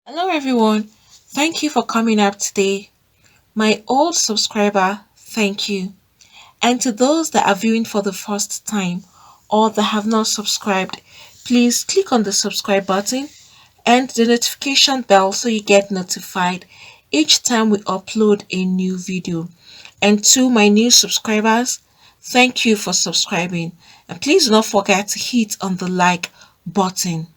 Hello everyone. Thank you for coming up today. My old subscriber, thank you. And to those that are viewing for the first time or that have not subscribed, please click on the subscribe button and the notification bell so you get notified each time we upload a new video. And to my new subscribers, thank you for subscribing. And please do not forget to hit on the like button.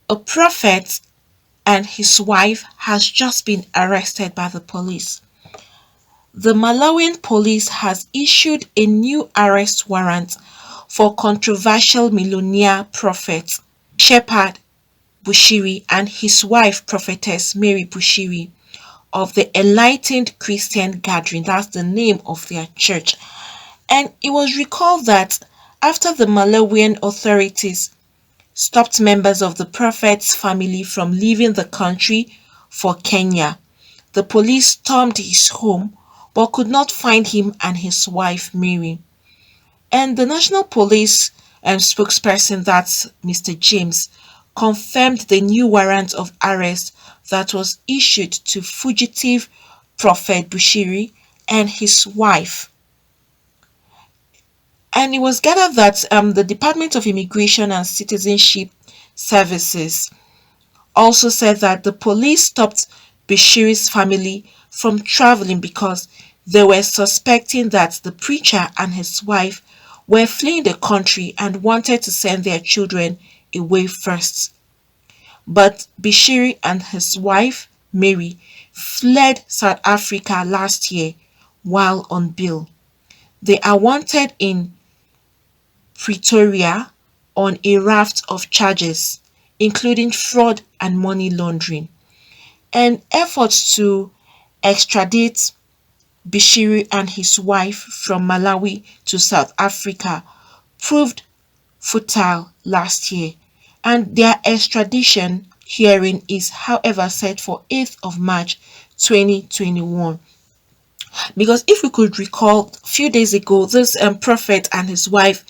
A prophet and his wife has just been arrested by the police. The Malawian police has issued a new arrest warrant for controversial millionaire prophet Shepherd Bushiri and his wife prophetess Mary Bushiri of the Enlightened Christian Gathering. That's the name of their church. And it was recalled that after the Malawian authorities stopped members of the prophet's family from leaving the country for Kenya, the police stormed his home but could not find him and his wife Mary. And the National Police spokesperson, that's Mr. James, confirmed the new warrant of arrest that was issued to fugitive Prophet Bushiri and his wife. And it was gathered that the Department of Immigration and Citizenship Services also said that the police stopped Bashiri's family from traveling because they were suspecting that the preacher and his wife were fleeing the country and wanted to send their children away first. But Bashiri and his wife, Mary, fled South Africa last year while on bail. They are wanted in Pretoria on a raft of charges, including fraud and money laundering. And efforts to extradite Bashiri and his wife from Malawi to South Africa proved futile last year, and their extradition hearing is, however, set for 8th of March 2021. Because if we could recall, a few days ago, this prophet and his wife,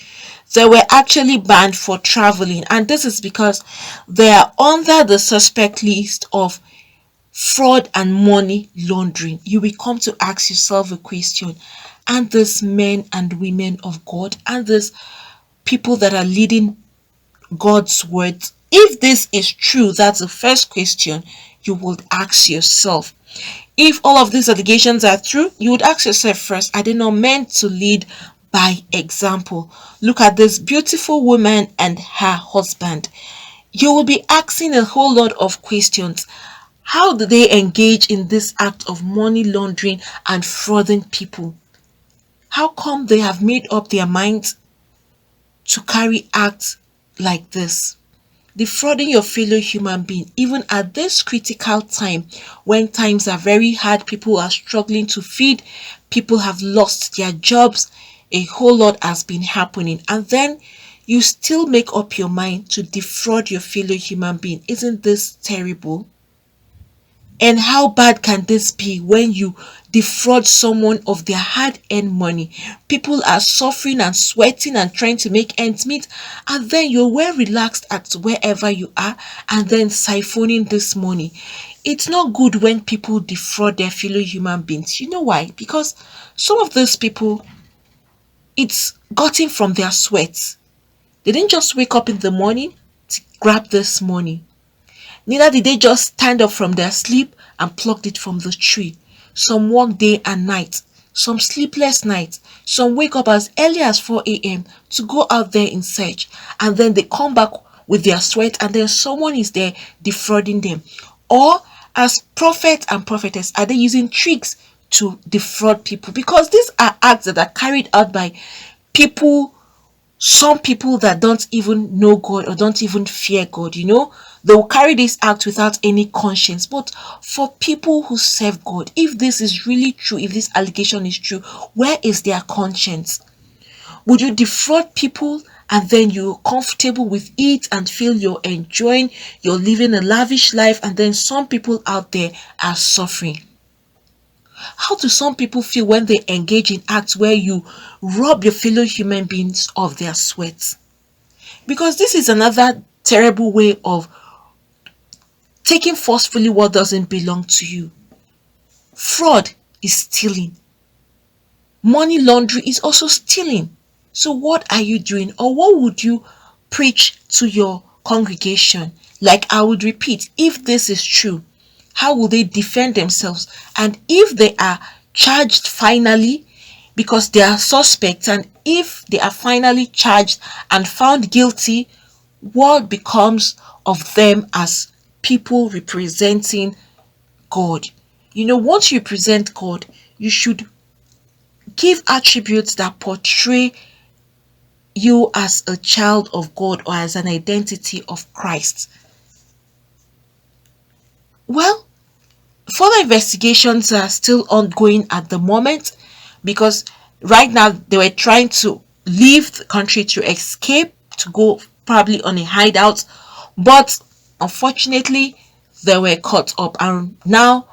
they were actually banned for traveling, and this is because they are under the suspect list of fraud and money laundering. You will come to ask yourself a question: and these men and women of God, and these people that are leading God's word, if this is true, that's the first question you would ask yourself. If all of these allegations are true, you would ask yourself first, are they not meant to lead by example? Look at this beautiful woman and her husband. You will be asking a whole lot of questions. How do they engage in this act of money laundering and frauding people? How come they have made up their minds to carry acts like this? Defrauding your fellow human being, even at this critical time when times are very hard, people are struggling to feed, people have lost their jobs, a whole lot has been happening, and then you still make up your mind to defraud your fellow human being. Isn't this terrible? And how bad can this be when you defraud someone of their hard-earned money? People are suffering and sweating and trying to make ends meet, and then you're well relaxed at wherever you are and then siphoning this money. It's not good when people defraud their fellow human beings. You know why? Because some of those people, it's gotten from their sweat. They didn't just wake up in the morning to grab this money. Neither did they just stand up from their sleep and plucked it from the tree. Some work day and night, some sleepless nights, some wake up as early as 4 a.m. to go out there in search, and then they come back with their sweat, and then someone is there defrauding them. Or as prophet and prophetess, are they using tricks to defraud people? Because these are acts that are carried out by people, some people that don't even know God or don't even fear God, they will carry this act without any conscience. But for people who serve God, if this is really true, if this allegation is true, where is their conscience? Would you defraud people and then you're comfortable with it and feel you're enjoying, you're living a lavish life, and then some people out there are suffering? How do some people feel when they engage in acts where you rob your fellow human beings of their sweat? Because this is another terrible way of taking forcefully what doesn't belong to you. Fraud is stealing. Money laundering is also stealing. So, what are you doing, or what would you preach to your congregation? Like, I would repeat, if this is true, how will they defend themselves? And if they are charged finally, because they are suspects, and if they are finally charged and found guilty, what becomes of them as people representing God? Once you present God, you should give attributes that portray you as a child of God or as an identity of Christ. Well, further investigations are still ongoing at the moment, because right now they were trying to leave the country to escape, to go probably on a hideout, but unfortunately they were caught up, and now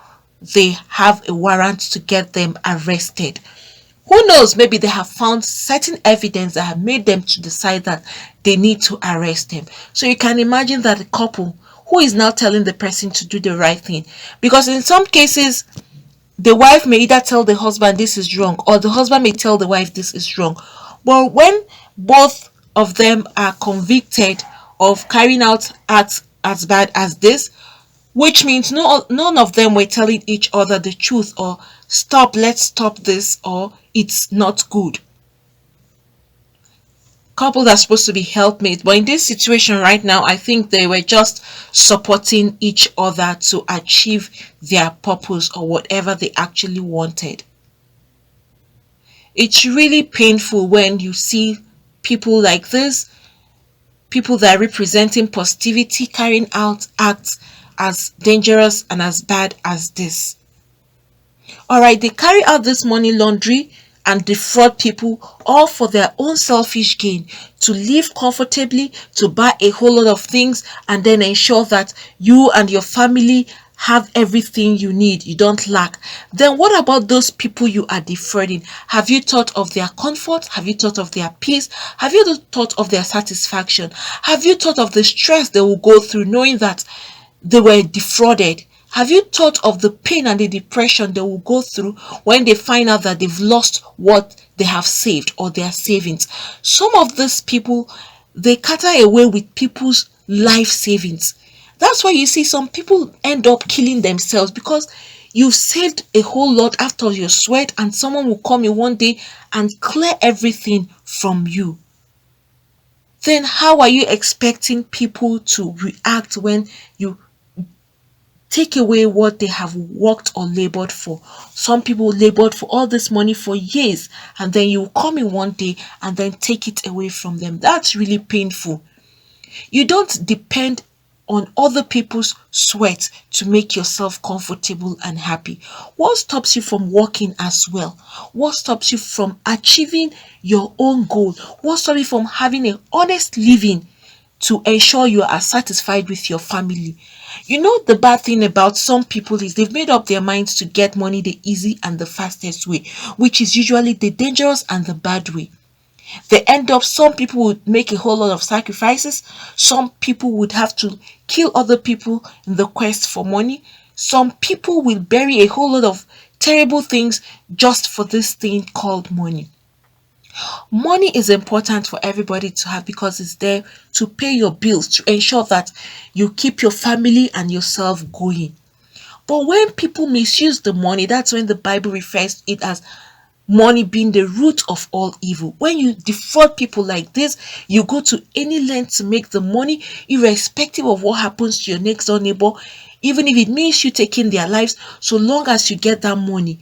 they have a warrant to get them arrested. Who knows, maybe they have found certain evidence that have made them to decide that they need to arrest him. So you can imagine that the couple who is now telling the person to do the right thing, because in some cases the wife may either tell the husband this is wrong, or the husband may tell the wife this is wrong. But when both of them are convicted of carrying out acts as bad as this, which means none of them were telling each other the truth, or stop, let's stop this, or it's not good. Couples are supposed to be helpmates, but in this situation right now, I think they were just supporting each other to achieve their purpose or whatever they actually wanted. It's really painful when you see people like this, people that are representing positivity, carrying out acts as dangerous and as bad as this. Alright, they carry out this money laundry and defraud people, all for their own selfish gain, to live comfortably, to buy a whole lot of things, and then ensure that you and your family have everything you need, you don't lack. Then what about those people you are defrauding? Have you thought of their comfort? Have you thought of their peace? Have you thought of their satisfaction? Have you thought of the stress they will go through knowing that they were defrauded? Have you thought of the pain and the depression they will go through when they find out that they've lost what they have saved or their savings? Some of these people, they cater away with people's life savings. That's why you see some people end up killing themselves, because you've saved a whole lot after your sweat, and someone will come in one day and clear everything from you. Then how are you expecting people to react when you take away what they have worked or labored for? Some people labored for all this money for years, and then you come in one day and then take it away from them. That's really painful. You don't depend on other people's sweat to make yourself comfortable and happy. What stops you from working as well? What stops you from achieving your own goal? What stops you from having an honest living to ensure you are satisfied with your family? The bad thing about some people is they've made up their minds to get money the easy and the fastest way, which is usually the dangerous and the bad way. They end up, some people would make a whole lot of sacrifices. Some people would have to kill other people in the quest for money. Some people will bury a whole lot of terrible things just for this thing called money. Money is important for everybody to have, because it's there to pay your bills, to ensure that you keep your family and yourself going. But when people misuse the money, that's when the Bible refers to it as money being the root of all evil. When you defraud people like this, you go to any length to make the money, irrespective of what happens to your next door neighbor, even if it means you taking their lives. So long as you get that money,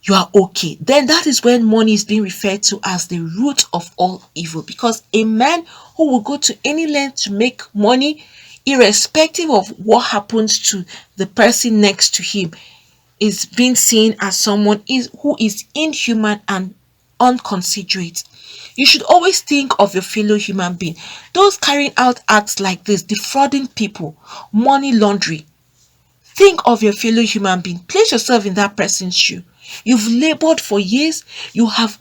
you are okay. Then that is when money is being referred to as the root of all evil, because a man who will go to any length to make money, irrespective of what happens to the person next to him, is being seen as someone who is inhuman and unconsiderate. You should always think of your fellow human being. Those carrying out acts like this, defrauding people, money laundering, think of your fellow human being. Place yourself in that person's shoe. You've labored for years. You have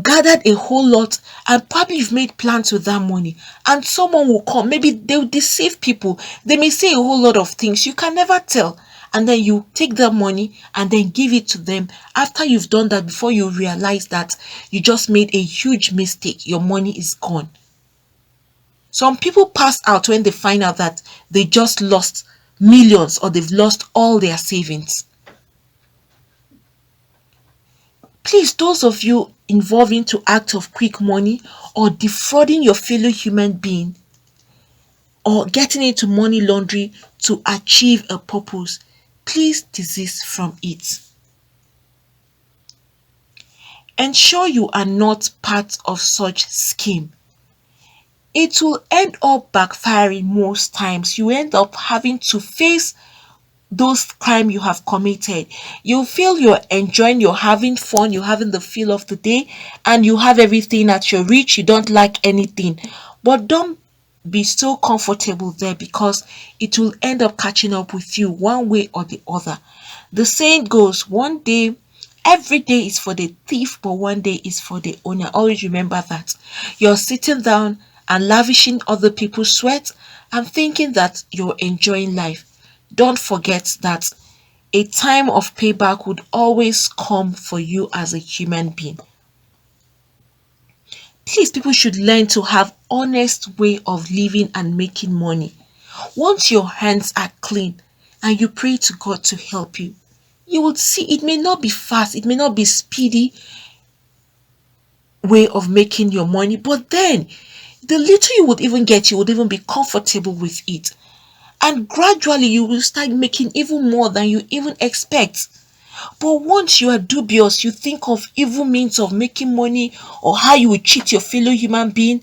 gathered a whole lot, and probably you've made plans with that money, and someone will come, maybe they'll deceive people, they may say a whole lot of things, you can never tell, and then you take that money and then give it to them. After you've done that, before you realize that you just made a huge mistake, your money is gone. Some people pass out when they find out that they just lost millions or they've lost all their savings. Please, those of you involved into acts of quick money or defrauding your fellow human being or getting into money laundering to achieve a purpose, please desist from it. Ensure you are not part of such scheme. It will end up backfiring most times. You end up having to face those crime you have committed. You feel you're enjoying, you're having fun, you're having the feel of the day, and you have everything at your reach, you don't lack anything. But don't be so comfortable there, because it will end up catching up with you one way or the other. The saying goes, one day, every day is for the thief, but one day is for the owner. Always remember that. You're sitting down and lavishing other people's sweat and thinking that you're enjoying life. Don't forget that a time of payback would always come for you as a human being. Please, people should learn to have honest way of living and making money. Once your hands are clean and you pray to God to help you, you will see it may not be fast, it may not be speedy way of making your money, but then the little you would even get, you would even be comfortable with it. And gradually you will start making even more than you even expect. But once you are dubious, you think of evil means of making money or how you will cheat your fellow human being,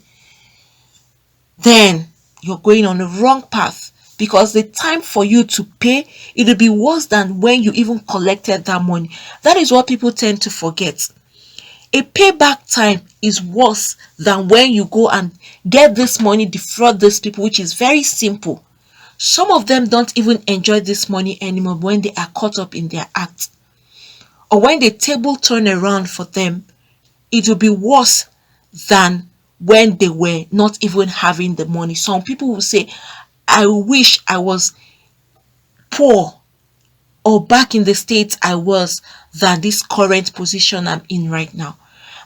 then you're going on the wrong path, because the time for you to pay, it will be worse than when you even collected that money. That is what people tend to forget. A payback time is worse than when you go and get this money, defraud these people, which is very simple. Some of them don't even enjoy this money anymore when they are caught up in their act. Or when the table turn around for them, it will be worse than when they were not even having the money. Some people will say, I wish I was poor or back in the state I was than this current position I'm in right now.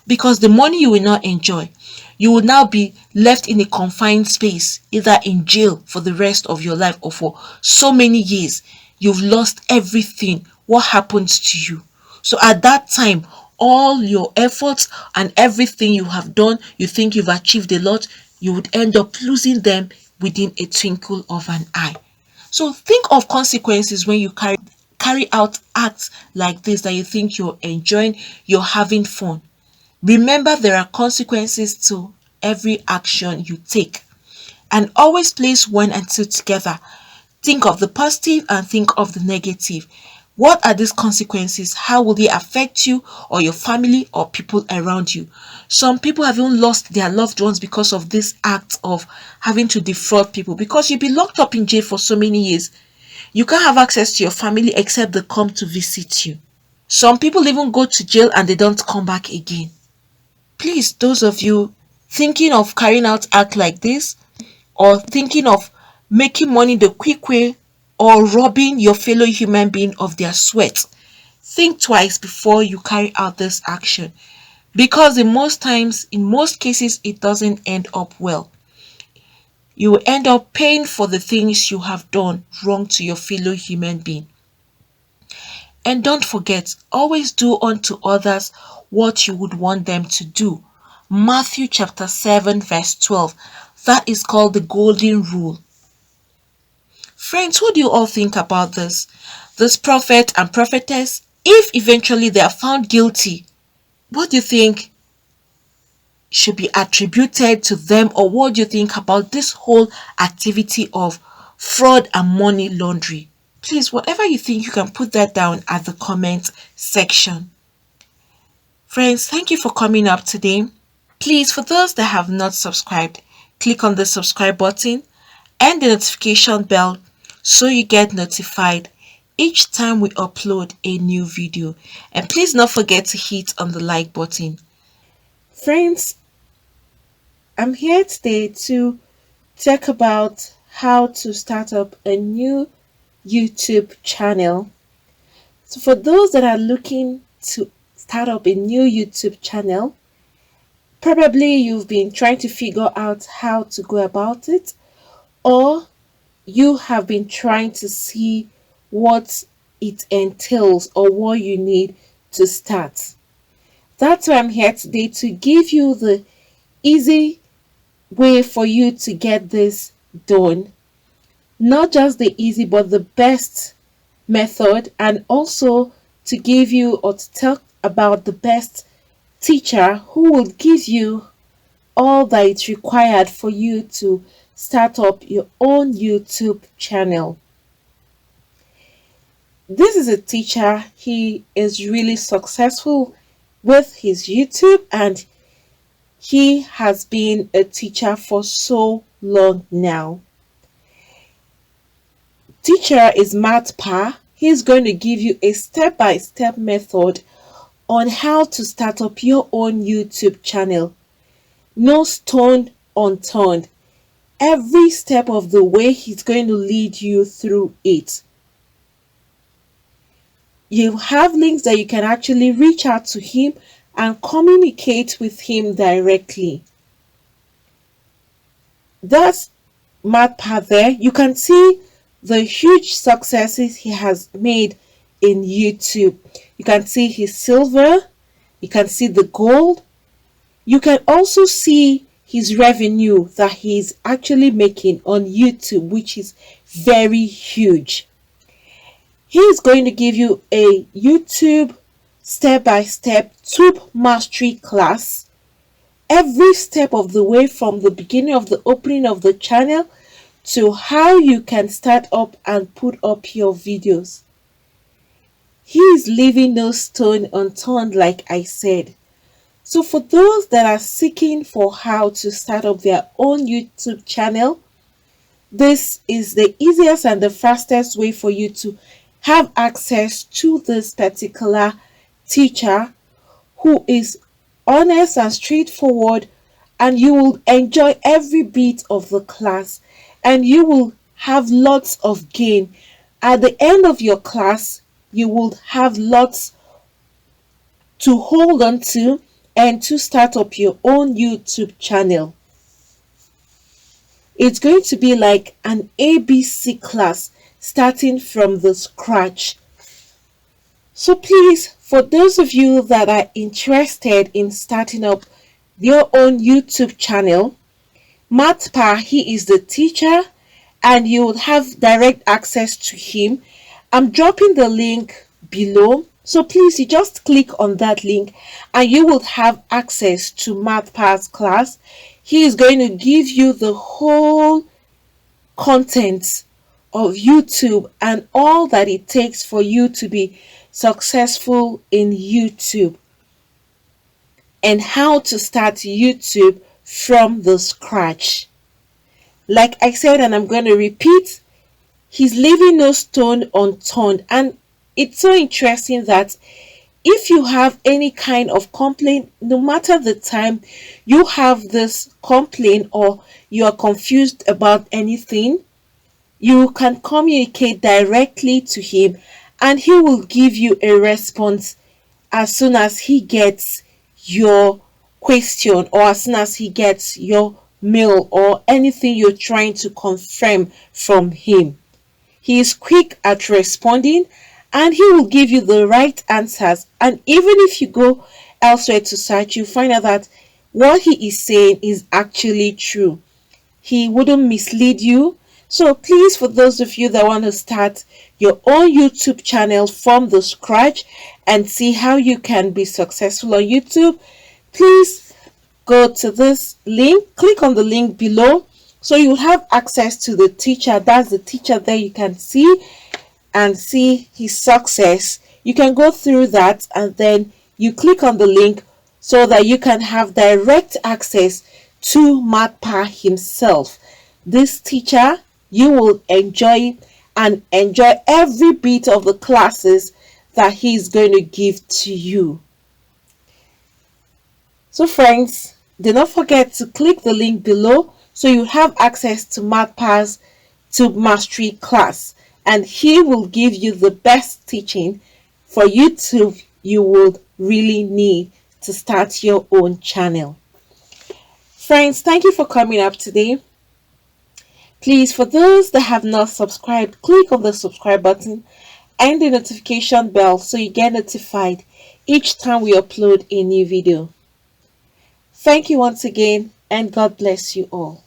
Because the money you will not enjoy, you will now be left in a confined space, either in jail for the rest of your life or for so many years. You've lost everything. What happens to you? So at that time, all your efforts and everything you have done, you think you've achieved a lot, you would end up losing them within a twinkle of an eye. So think of consequences when you carry out acts like this that you think you're enjoying, you're having fun. Remember, there are consequences to every action you take. And always place one and two together. Think of the positive and think of the negative. What are these consequences? How will they affect you or your family or people around you? Some people have even lost their loved ones because of this act of having to defraud people, because you'll be locked up in jail for so many years. You can't have access to your family except they come to visit you. Some people even go to jail and they don't come back again. Please, those of you thinking of carrying out act like this, or thinking of making money the quick way, or robbing your fellow human being of their sweat, think twice before you carry out this action, because in most times, in most cases, it doesn't end up well. You will end up paying for the things you have done wrong to your fellow human being. And don't forget, always do unto others what you would want them to do. Matthew chapter 7 verse 12. That is called the golden rule. Friends, what do you all think about this? This prophet and prophetess, if eventually they are found guilty, what do you think should be attributed to them, or what do you think about this whole activity of fraud and money laundering? Please, whatever you think, you can put that down at the comment section. Friends, thank you for coming up today. Please, for those that have not subscribed, click on the subscribe button and the notification bell so you get notified each time we upload a new video. And please don't forget to hit on the like button. Friends, I'm here today to talk about how to start up a new YouTube channel. So, for those that are looking to start up a new YouTube channel, probably you've been trying to figure out how to go about it, or you have been trying to see what it entails or what you need to start. That's why I'm here today to give you the easy way for you to get this done. Not just the easy, but the best method, and also to give you or to talk about the best teacher who will give you all that is required for you to start up your own YouTube channel. This is a teacher, he is really successful with his YouTube, and he has been a teacher for so long now. Teacher is Matt Pa. He's going to give you a step-by-step method on how to start up your own YouTube channel. No stone unturned. Every step of the way, he's going to lead you through it. You have links that you can actually reach out to him and communicate with him directly. That's Matt Pa there. You can see the huge successes he has made in YouTube. You can see his silver, you can see the gold, you can also see his revenue that he's actually making on YouTube, which is very huge. He is going to give you a YouTube step-by-step tube mastery class every step of the way, from the beginning of the opening of the channel to how you can start up and put up your videos. He is leaving no stone unturned, like I said. So for those that are seeking for how to start up their own YouTube channel, this is the easiest and the fastest way for you to have access to this particular teacher who is honest and straightforward, and you will enjoy every bit of the class, and you will have lots of gain. At the end of your class, you will have lots to hold on to and to start up your own YouTube channel. It's going to be like an ABC class, starting from the scratch. So please, for those of you that are interested in starting up your own YouTube channel, Matt Pa, he is the teacher, and you will have direct access to him. I'm dropping the link below, so please, you just click on that link and you will have access to Matt Pa's class. He is going to give you the whole content of YouTube and all that it takes for you to be successful in YouTube, and how to start YouTube from the scratch. Like I said, and I'm going to repeat, he's leaving no stone unturned. And it's so interesting that if you have any kind of complaint, no matter the time you have this complaint or you are confused about anything, you can communicate directly to him and he will give you a response as soon as he gets your question, or as soon as he gets your mail or anything you're trying to confirm from him. He is quick at responding and he will give you the right answers. And even if you go elsewhere to search, you find out that what he is saying is actually true. He wouldn't mislead you. So please, for those of you that want to start your own YouTube channel from the scratch and see how you can be successful on YouTube, please go to this link, click on the link below, so you'll have access to the teacher. That's the teacher there, you can see and see his success. You can go through that and then you click on the link so that you can have direct access to Matt Pa himself. This teacher, you will enjoy and enjoy every bit of the classes that he's going to give to you. So friends, do not forget to click the link below so you have access to MathPass to Mastery class, and he will give you the best teaching for YouTube you would really need to start your own channel. Friends, thank you for coming up today. Please, for those that have not subscribed, click on the subscribe button and the notification bell so you get notified each time we upload a new video. Thank you once again, and God bless you all.